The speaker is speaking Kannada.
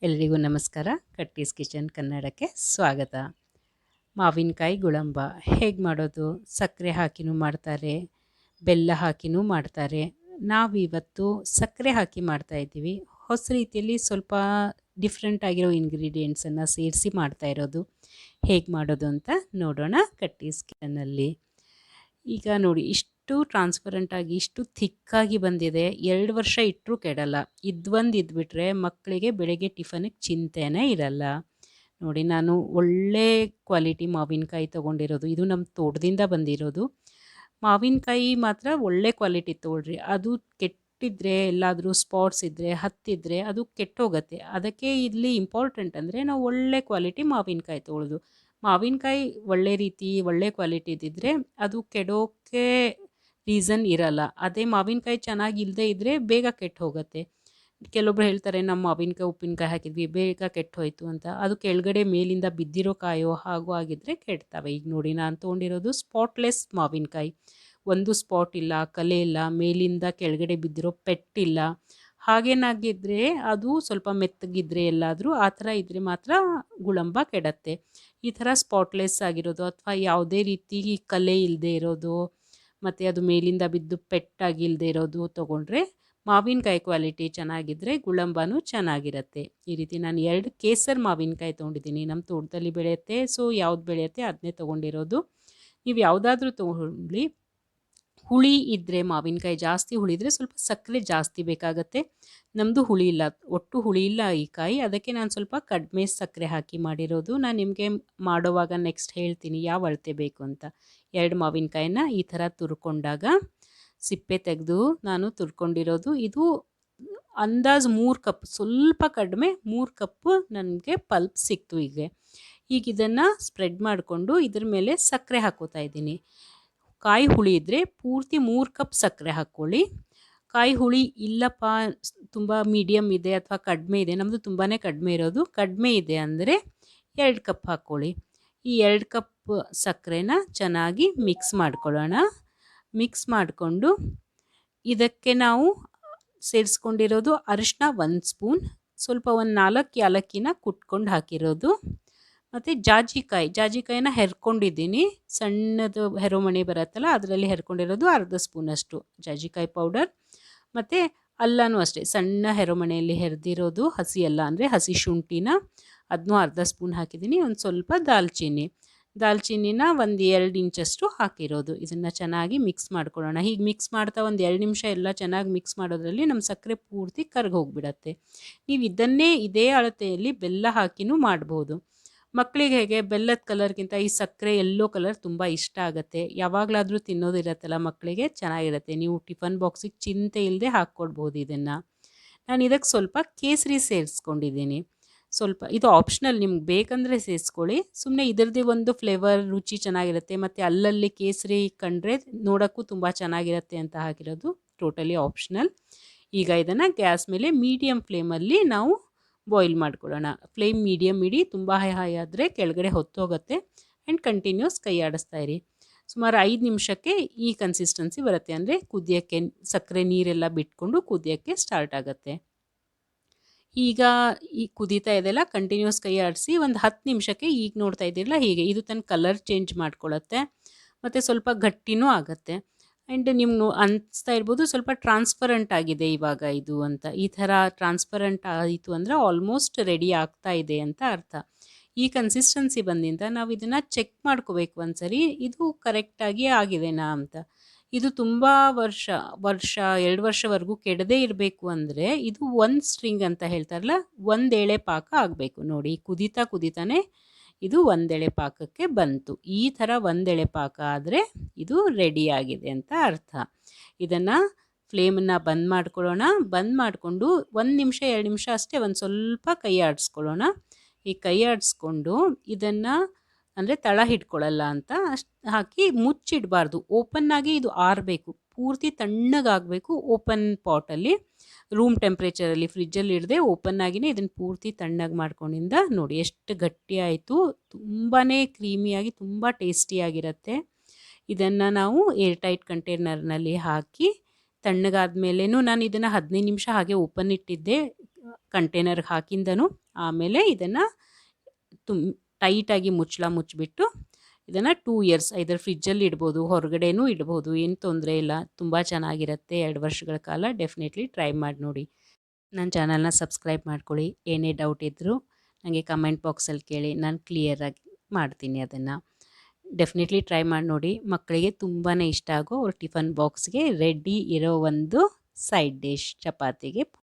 ಎಲ್ರಿಗೂ ನಮಸ್ಕಾರ. ಕಟ್ಟೀಸ್ ಕಿಚನ್ ಕನ್ನಡಕ್ಕೆ ಸ್ವಾಗತ. ಮಾವಿನಕಾಯಿ ಗುಳಂಬ ಹೇಗೆ ಮಾಡೋದು? ಸಕ್ಕರೆ ಹಾಕಿನೂ ಮಾಡ್ತಾರೆ, ಬೆಲ್ಲ ಹಾಕಿನೂ ಮಾಡ್ತಾರೆ. ನಾವಿವತ್ತು ಸಕ್ಕರೆ ಹಾಕಿ ಮಾಡ್ತಾಯಿದ್ದೀವಿ. ಹೊಸ ರೀತಿಯಲ್ಲಿ ಸ್ವಲ್ಪ ಡಿಫ್ರೆಂಟ್ ಆಗಿರೋ ಇಂಗ್ರೀಡಿಯೆಂಟ್ಸನ್ನು ಸೇರಿಸಿ ಮಾಡ್ತಾ ಇರೋದು. ಹೇಗೆ ಮಾಡೋದು ಅಂತ ನೋಡೋಣ ಕಟ್ಟೀಸ್ ಕಿಚನ್ನಲ್ಲಿ. ಈಗ ನೋಡಿ, ಇಷ್ಟು ಟ್ರಾನ್ಸ್ಪರೆಂಟಾಗಿ ಇಷ್ಟು ಥಿಕ್ಕಾಗಿ ಬಂದಿದೆ. 2 ವರ್ಷ ಇಟ್ಟರೂ ಕೆಡಲ್ಲ. ಇದೊಂದು ಇದ್ಬಿಟ್ರೆ ಮಕ್ಕಳಿಗೆ ಬೆಳಗ್ಗೆ ಟಿಫನಿಗೆ ಚಿಂತೆನೇ ಇರಲ್ಲ. ನೋಡಿ, ನಾನು ಒಳ್ಳೆ ಕ್ವಾಲಿಟಿ ಮಾವಿನಕಾಯಿ ತೊಗೊಂಡಿರೋದು. ಇದು ನಮ್ಮ ತೋಟದಿಂದ ಬಂದಿರೋದು ಮಾವಿನಕಾಯಿ. ಮಾತ್ರ ಒಳ್ಳೆ ಕ್ವಾಲಿಟಿ ತೊಗೊಳ್ರಿ. ಅದು ಕೆಟ್ಟಿದ್ರೆ, ಎಲ್ಲಾದರೂ ಸ್ಪಾಟ್ಸ್ ಇದ್ದರೆ, ಹತ್ತಿದ್ರೆ ಅದು ಕೆಟ್ಟೋಗುತ್ತೆ. ಅದಕ್ಕೆ ಇಲ್ಲಿ ಇಂಪಾರ್ಟೆಂಟ್ ಅಂದರೆ ನಾವು ಒಳ್ಳೆ ಕ್ವಾಲಿಟಿ ಮಾವಿನಕಾಯಿ ತೊಗೊಳ್ಳೋದು. ಮಾವಿನಕಾಯಿ ಒಳ್ಳೆ ಕ್ವಾಲಿಟಿ ಇದ್ದಿದ್ರೆ ಅದು ಕೆಡೋಕ್ಕೆ ರೀಸನ್ ಇರಲ್ಲ. ಅದೇ ಮಾವಿನಕಾಯಿ ಚೆನ್ನಾಗಿ ಇಲ್ಲದೆ ಇದ್ದರೆ ಬೇಗ ಕೆಟ್ಟು ಹೋಗುತ್ತೆ. ಕೆಲವೊಬ್ರು ಹೇಳ್ತಾರೆ, ನಮ್ಮ ಮಾವಿನಕಾಯಿ ಉಪ್ಪಿನಕಾಯಿ ಹಾಕಿದ್ವಿ ಬೇಗ ಕೆಟ್ಟು ಹೋಯಿತು ಅಂತ. ಅದು ಕೆಳಗಡೆ ಮೇಲಿಂದ ಬಿದ್ದಿರೋ ಕಾಯೋ ಹಾಗೂ ಆಗಿದ್ದರೆ ಕೆಡ್ತವೆ. ಈಗ ನೋಡಿ, ನಾನು ತೊಗೊಂಡಿರೋದು ಸ್ಪಾಟ್ಲೆಸ್ ಮಾವಿನಕಾಯಿ. ಒಂದು ಸ್ಪಾಟ್ ಇಲ್ಲ, ಕಲೆ ಇಲ್ಲ, ಮೇಲಿಂದ ಕೆಳಗಡೆ ಬಿದ್ದಿರೋ ಪೆಟ್ಟಿಲ್ಲ. ಹಾಗೇನಾಗಿದ್ದರೆ ಅದು ಸ್ವಲ್ಪ ಮೆತ್ತಗಿದ್ರೆ ಎಲ್ಲಾದರೂ ಆ ಥರ ಇದ್ದರೆ ಮಾತ್ರ ಗುಳಂಬ ಕೆಡತ್ತೆ. ಈ ಥರ ಸ್ಪಾಟ್ಲೆಸ್ ಆಗಿರೋದು ಅಥವಾ ಯಾವುದೇ ರೀತಿ ಕಲೆ ಇಲ್ಲದೆ ಇರೋದು ಮತ್ತು ಅದು ಮೇಲಿಂದ ಬಿದ್ದು ಪೆಟ್ಟಾಗಿಲ್ಲದೆ ಇರೋದು ತೊಗೊಂಡ್ರೆ ಮಾವಿನಕಾಯಿ ಕ್ವಾಲಿಟಿ ಚೆನ್ನಾಗಿದ್ದರೆ ಗುಳಂಬನೂ ಚೆನ್ನಾಗಿರುತ್ತೆ. ಈ ರೀತಿ ನಾನು 2 ಕೇಸರ್ ಮಾವಿನಕಾಯಿ ತೊಗೊಂಡಿದ್ದೀನಿ. ನಮ್ಮ ತೋಟದಲ್ಲಿ ಬೆಳೆಯುತ್ತೆ, ಸೊ ಯಾವ್ದು ಬೆಳೆಯುತ್ತೆ ಅದನ್ನೇ ತೊಗೊಂಡಿರೋದು. ನೀವು ಯಾವುದಾದ್ರೂ ತೊಗೊಳ್ಳಿ. ಹುಳಿ ಇದ್ದರೆ, ಮಾವಿನಕಾಯಿ ಜಾಸ್ತಿ ಹುಳಿ ಇದ್ದರೆ ಸ್ವಲ್ಪ ಸಕ್ಕರೆ ಜಾಸ್ತಿ ಬೇಕಾಗತ್ತೆ. ನಮ್ಮದು ಹುಳಿ ಇಲ್ಲ, ಒಟ್ಟು ಹುಳಿ ಇಲ್ಲ ಈ ಕಾಯಿ. ಅದಕ್ಕೆ ನಾನು ಸ್ವಲ್ಪ ಕಡಿಮೆ ಸಕ್ಕರೆ ಹಾಕಿ ಮಾಡಿರೋದು. ನಾನು ನಿಮಗೆ ಮಾಡೋವಾಗ ನೆಕ್ಸ್ಟ್ ಹೇಳ್ತೀನಿ ಯಾವ ಅಳತೆ ಬೇಕು ಅಂತ. 2 ಮಾವಿನಕಾಯಿನ ಈ ಥರ ತುರ್ಕೊಂಡಾಗ ಸಿಪ್ಪೆ ತೆಗೆದು ನಾನು ತುರ್ಕೊಂಡಿರೋದು. ಇದು ಅಂದಾಜು 3 ಕಪ್, ಸ್ವಲ್ಪ ಕಡಿಮೆ 3 ಕಪ್ ನನಗೆ ಪಲ್ಪ್ ಸಿಕ್ತು. ಈಗ ಇದನ್ನು ಸ್ಪ್ರೆಡ್ ಮಾಡಿಕೊಂಡು ಇದ್ರ ಮೇಲೆ ಸಕ್ಕರೆ ಹಾಕೋತಾ ಇದ್ದೀನಿ. ಕಾಯಿ ಹುಳಿ ಇದ್ದರೆ ಪೂರ್ತಿ 3 ಕಪ್ ಸಕ್ಕರೆ ಹಾಕ್ಕೊಳ್ಳಿ. ಕಾಯಿ ಹುಳಿ ಇಲ್ಲಪ್ಪ, ತುಂಬ ಮೀಡಿಯಮ್ ಇದೆ ಅಥವಾ ಕಡಿಮೆ ಇದೆ, ನಮ್ಮದು ತುಂಬಾ ಕಡಿಮೆ ಇರೋದು, ಕಡಿಮೆ ಇದೆ ಅಂದರೆ 2 ಕಪ್ ಹಾಕ್ಕೊಳ್ಳಿ. ಈ 2 ಕಪ್ ಸಕ್ಕರೆನ ಚೆನ್ನಾಗಿ ಮಿಕ್ಸ್ ಮಾಡ್ಕೊಳ್ಳೋಣ. ಮಿಕ್ಸ್ ಮಾಡಿಕೊಂಡು ಇದಕ್ಕೆ ನಾವು ಸೇರಿಸ್ಕೊಂಡಿರೋದು ಅರಿಶಿನ 1 ಸ್ಪೂನ್, ಸ್ವಲ್ಪ ಒಂದು 4 ಏಲಕ್ಕಿನ ಕುಟ್ಕೊಂಡು ಹಾಕಿರೋದು, ಮತ್ತು ಜಾಜಿಕಾಯಿನ ಹೆರ್ಕೊಂಡಿದ್ದೀನಿ. ಸಣ್ಣದು ಹೆರೋಮಣೆ ಬರುತ್ತಲ್ಲ ಅದರಲ್ಲಿ ಹೆರ್ಕೊಂಡಿರೋದು ಅರ್ಧ ಸ್ಪೂನಷ್ಟು ಜಾಜಿಕಾಯಿ ಪೌಡರ್. ಮತ್ತು ಅಲ್ಲನೂ ಅಷ್ಟೇ ಸಣ್ಣ ಹೆರೋಮಣೆಯಲ್ಲಿ ಹೆರೆದಿರೋದು ಹಸಿ ಅಲ್ಲ, ಅಂದರೆ ಹಸಿ ಶುಂಠಿನ ಅದನ್ನೂ ಅರ್ಧ ಸ್ಪೂನ್ ಹಾಕಿದ್ದೀನಿ. ಒಂದು ಸ್ವಲ್ಪ ದಾಲ್ಚಿನ್ನಿನ ಒಂದು 2 ಇಂಚಷ್ಟು ಹಾಕಿರೋದು. ಇದನ್ನು ಚೆನ್ನಾಗಿ ಮಿಕ್ಸ್ ಮಾಡ್ಕೊಳ್ಳೋಣ. ಹೀಗೆ ಮಿಕ್ಸ್ ಮಾಡ್ತಾ ಒಂದು 2 ನಿಮಿಷ ಎಲ್ಲ ಚೆನ್ನಾಗಿ ಮಿಕ್ಸ್ ಮಾಡೋದ್ರಲ್ಲಿ ನಮ್ಮ ಸಕ್ಕರೆ ಪೂರ್ತಿ ಕರಗಿ ಹೋಗಿಬಿಡತ್ತೆ. ನೀವು ಇದನ್ನೇ ಇದೇ ಅಳತೆಯಲ್ಲಿ ಬೆಲ್ಲ ಹಾಕಿನೂ ಮಾಡ್ಬೋದು. ಮಕ್ಕಳಿಗೆ ಹೇಗೆ ಬೆಲ್ಲದ ಕಲರ್ಗಿಂತ ಈ ಸಕ್ಕರೆ ಯೆಲ್ಲೋ ಕಲರ್ ತುಂಬ ಇಷ್ಟ ಆಗುತ್ತೆ. ಯಾವಾಗಲಾದರೂ ತಿನ್ನೋದಿರತ್ತಲ್ಲ ಮಕ್ಕಳಿಗೆ, ಚೆನ್ನಾಗಿರುತ್ತೆ. ನೀವು ಟಿಫನ್ ಬಾಕ್ಸಿಗೆ ಚಿಂತೆ ಇಲ್ಲದೆ ಹಾಕ್ಕೊಡ್ಬೋದು ಇದನ್ನು. ನಾನು ಇದಕ್ಕೆ ಸ್ವಲ್ಪ ಕೇಸರಿ ಸೇರಿಸ್ಕೊಂಡಿದ್ದೀನಿ. ಸ್ವಲ್ಪ ಇದು ಆಪ್ಷನಲ್, ನಿಮ್ಗೆ ಬೇಕಂದರೆ ಸೇರಿಸ್ಕೊಳ್ಳಿ. ಸುಮ್ಮನೆ ಇದರದ್ದೇ ಒಂದು ಫ್ಲೇವರ್, ರುಚಿ ಚೆನ್ನಾಗಿರುತ್ತೆ. ಮತ್ತು ಅಲ್ಲಲ್ಲಿ ಕೇಸರಿ ಕಂಡ್ರೆ ನೋಡೋಕ್ಕೂ ತುಂಬ ಚೆನ್ನಾಗಿರುತ್ತೆ ಅಂತ ಹಾಕಿರೋದು. Totally optional. ಈಗ ಇದನ್ನು ಗ್ಯಾಸ್ ಮೇಲೆ ಮೀಡಿಯಮ್ ಫ್ಲೇಮಲ್ಲಿ ನಾವು ಬಾಯ್ಲ್ ಮಾಡ್ಕೊಳ್ಳೋಣ. ಫ್ಲೇಮ್ ಮೀಡಿಯಮ್ ಇಡಿ, ತುಂಬ ಹೈ ಆದರೆ ಕೆಳಗಡೆ ಹೊತ್ತೋಗುತ್ತೆ. ಆ್ಯಂಡ್ ಕಂಟಿನ್ಯೂಸ್ ಕೈ ಆಡಿಸ್ತಾ ಇರಿ. ಸುಮಾರು 5 ನಿಮಿಷಕ್ಕೆ ಈ ಕನ್ಸಿಸ್ಟೆನ್ಸಿ ಬರುತ್ತೆ, ಅಂದರೆ ಕುದಿಯೋಕ್ಕೆ ಸಕ್ಕರೆ ನೀರೆಲ್ಲ ಬಿಟ್ಕೊಂಡು ಕುದಿಯೋಕ್ಕೆ ಸ್ಟಾರ್ಟ್ ಆಗುತ್ತೆ. ಈಗ ಕುದೀತಾ ಇದೆಲ್ಲ, ಕಂಟಿನ್ಯೂಸ್ ಕೈ ಆಡಿಸಿ ಒಂದು 10 ನಿಮಿಷಕ್ಕೆ ಈಗ ನೋಡ್ತಾ ಇದ್ದೀರಲ್ಲ ಹೀಗೆ ಇದು ತನ್ನ ಕಲರ್ ಚೇಂಜ್ ಮಾಡ್ಕೊಳ್ಳುತ್ತೆ ಮತ್ತು ಸ್ವಲ್ಪ ಗಟ್ಟಿನೂ ಆಗುತ್ತೆ. ಆ್ಯಂಡ್ ನಿಮ್ಗೆ ಅನಿಸ್ತಾ ಇರ್ಬೋದು ಸ್ವಲ್ಪ ಟ್ರಾನ್ಸ್ಪರೆಂಟ್ ಆಗಿದೆ ಇವಾಗ ಇದು ಅಂತ. ಈ ಥರ ಟ್ರಾನ್ಸ್ಪರೆಂಟ್ ಆಯಿತು ಅಂದರೆ ಆಲ್ಮೋಸ್ಟ್ ರೆಡಿ ಆಗ್ತಾ ಇದೆ ಅಂತ ಅರ್ಥ. ಈ ಕನ್ಸಿಸ್ಟೆನ್ಸಿ ಬಂದಿಂದ ನಾವು ಇದನ್ನು ಚೆಕ್ ಮಾಡ್ಕೋಬೇಕು ಒಂದ್ಸರಿ, ಇದು ಕರೆಕ್ಟಾಗಿ ಆಗಿದೆನಾ ಅಂತ. ಇದು ತುಂಬ ವರ್ಷ 2 ವರ್ಷವರೆಗೂ ಕೆಡದೇ ಇರಬೇಕು ಅಂದರೆ ಇದು 1 ಸ್ಟ್ರಿಂಗ್ ಅಂತ ಹೇಳ್ತಾರಲ್ಲ, 1 ಎಳೆ ಪಾಕ ಆಗಬೇಕು. ನೋಡಿ, ಕುದೀತಾನೆ ಇದು 1 ಎಳೆ ಪಾಕಕ್ಕೆ ಬಂತು. ಈ ಥರ 1 ಎಳೆ ಪಾಕ ಆದರೆ ಇದು ರೆಡಿಯಾಗಿದೆ ಅಂತ ಅರ್ಥ. ಇದನ್ನು ಫ್ಲೇಮನ್ನು ಬಂದ್ ಮಾಡ್ಕೊಳ್ಳೋಣ. ಬಂದ್ ಮಾಡಿಕೊಂಡು 1 ನಿಮಿಷ 2 ನಿಮಿಷ ಅಷ್ಟೇ ಒಂದು ಸ್ವಲ್ಪ ಕೈ ಆಡಿಸ್ಕೊಳ್ಳೋಣ. ಈ ಕೈ ಆಡಿಸ್ಕೊಂಡು ಇದನ್ನು, ಅಂದರೆ ತಳ ಹಿಡ್ಕೊಳ್ಳಲ್ಲ ಅಂತ ಅಷ್ಟು ಹಾಕಿ ಮುಚ್ಚಿಡಬಾರ್ದು. ಓಪನ್ನಾಗಿ ಇದು ಆರಬೇಕು, ಪೂರ್ತಿ ತಣ್ಣಗಾಗಬೇಕು. ಓಪನ್ ಪಾಟಲ್ಲಿ ರೂಮ್ ಟೆಂಪ್ರೇಚರಲ್ಲಿ ಫ್ರಿಜ್ಜಲ್ಲಿ ಇಡದೆ ಓಪನ್ನಾಗಿಯೇ ಇದನ್ನು ಪೂರ್ತಿ ತಣ್ಣಗೆ ಮಾಡ್ಕೊಂಡಿಂದ ನೋಡಿ ಎಷ್ಟು ಗಟ್ಟಿ ಆಯಿತು. ತುಂಬಾ ಕ್ರೀಮಿಯಾಗಿ ತುಂಬ ಟೇಸ್ಟಿಯಾಗಿರುತ್ತೆ. ಇದನ್ನು ನಾವು ಏರ್ ಟೈಟ್ ಕಂಟೈನರ್ನಲ್ಲಿ ಹಾಕಿ ತಣ್ಣಗಾದ ಮೇಲೇನೂ, ನಾನು ಇದನ್ನು 15 ನಿಮಿಷ ಹಾಗೆ ಓಪನ್ ಇಟ್ಟಿದ್ದೆ. ಕಂಟೈನರ್ಗೆ ಹಾಕಿಂದನು ಆಮೇಲೆ ಇದನ್ನು ಟೈಟಾಗಿ ಮುಚ್ಚಿಬಿಟ್ಟು ಇದನ್ನು 2 ಇಯರ್ಸ್ ಇದರ ಫ್ರಿಜ್ಜಲ್ಲಿ ಇಡ್ಬೋದು, ಹೊರಗಡೆನೂ ಇಡ್ಬೋದು, ಏನು ತೊಂದರೆ ಇಲ್ಲ. ತುಂಬ ಚೆನ್ನಾಗಿರುತ್ತೆ. 2 ವರ್ಷಗಳ ಕಾಲ ಡೆಫಿನೆಟ್ಲಿ ಟ್ರೈ ಮಾಡಿ ನೋಡಿ. ನನ್ನ ಚಾನಲ್ನ ಸಬ್ಸ್ಕ್ರೈಬ್ ಮಾಡ್ಕೊಳ್ಳಿ. ಏನೇ ಡೌಟ್ ಇದ್ದರೂ ನನಗೆ ಕಮೆಂಟ್ ಬಾಕ್ಸಲ್ಲಿ ಕೇಳಿ, ನಾನು ಕ್ಲಿಯರಾಗಿ ಮಾಡ್ತೀನಿ ಅದನ್ನು. ಡೆಫಿನೆಟ್ಲಿ ಟ್ರೈ ಮಾಡಿ ನೋಡಿ. ಮಕ್ಕಳಿಗೆ ತುಂಬಾ ಇಷ್ಟ ಆಗೋ ಅವ್ರ ಟಿಫನ್ ಬಾಕ್ಸ್ಗೆ ರೆಡಿ ಇರೋ ಒಂದು ಸೈಡ್ ಡಿಶ್ ಚಪಾತಿಗೆ